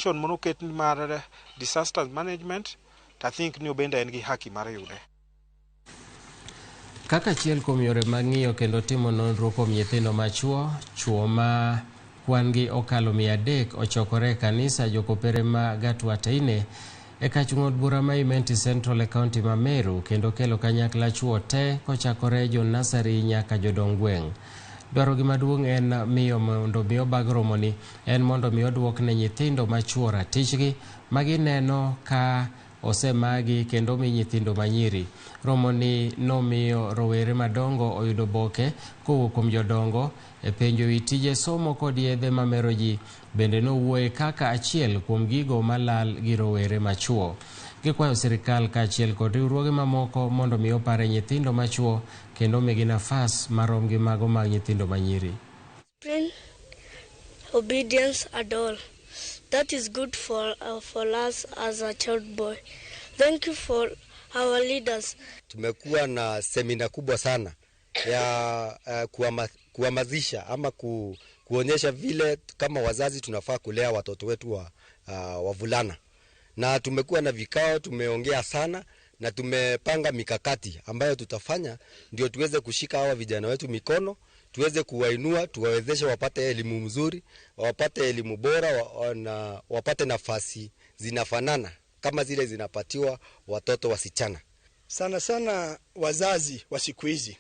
Monoket mar disaster management, I think ni obenda en gi haki mar yude. Kaka achiel kuom yore mang'iyo kendo timo nonro kuom nyithindo machuo, chuo ma kwangi okalo 300 ochokore kanisa jokopere ma Gatwateine e kach ng'od bura ma Imenti Central e kaunti ma Meru kendo kelo kanyakla chuo te kochakore jo nasari nyaka jodong gweng'. Dwaro gi maduong' en miyo mondo miyo bag romoni en mondo miyo duok ne nyithindo machuo ratichgi magineno ka osemagi kendo mi nyithindo manyiri. Romoni nomiyo rowere madongo oyudo boke kowuok kuom jodongo e penjo wi tije somo kod yedhe mamero ji. Bende nowuoye kaka achiel kuom gigo malal gi rowere machuo. Gikwayo sirikal kaachiel kod riwruoge mamoko mondo mi opare nyithindo machuo kendo migi nafas marom gi mago mag nyithindo manyiri. Obedience and all. That is good for us as a child boy. Thank you for our leaders. Tumekuwa na semina kubwa sana ya kuhamasisha ama kuonyesha vile kama wazazi tunafaa kulea watoto wetu wavulana. Na tumekuwa na vikao, tumeongea sana na tumepanga mikakati ambayo tutafanya ndio tuweze kushika hawa vijana wetu mikono, tuweze kuwainua, tuwawezeshe wapate elimu mzuri, wapate elimu bora na wapate nafasi zinafanana kama zile zinapatiwa watoto wasichana. Sana sana wazazi wa siku hizi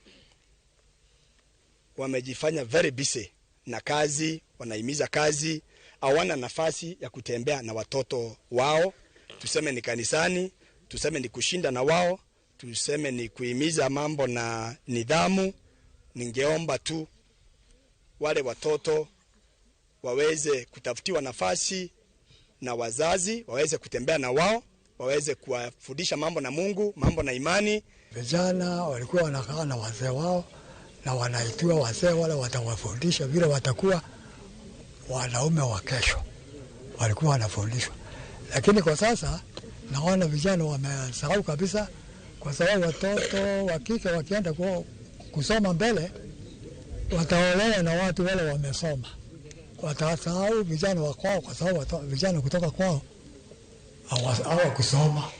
wamejifanya very busy na kazi, wanahimiza kazi, hawana nafasi ya kutembea na watoto wao. Tuseme ni kanisani, tuseme ni kushinda na wao, tuseme ni kuhimiza mambo na nidhamu. Ningeomba tu wale watoto waweze kutafutiwa nafasi na wazazi, waweze kutembea na wao, waweze kuwafundisha mambo na Mungu, mambo na imani. Vijana walikuwa wanakaa na wazee wao na wanaitiwa wazee wale watawafundisha vile watakuwa wanaume wa kesho. Walikuwa wanafundishwa. Lakini kwa sasa naona vijana wamesahau kabisa, kwa sababu watoto wa kike wakienda kusoma mbele wataolewa na watu wale wamesoma. Watasahau vijana wa kwao, kwa sababu vijana kutoka kwao hawakusoma.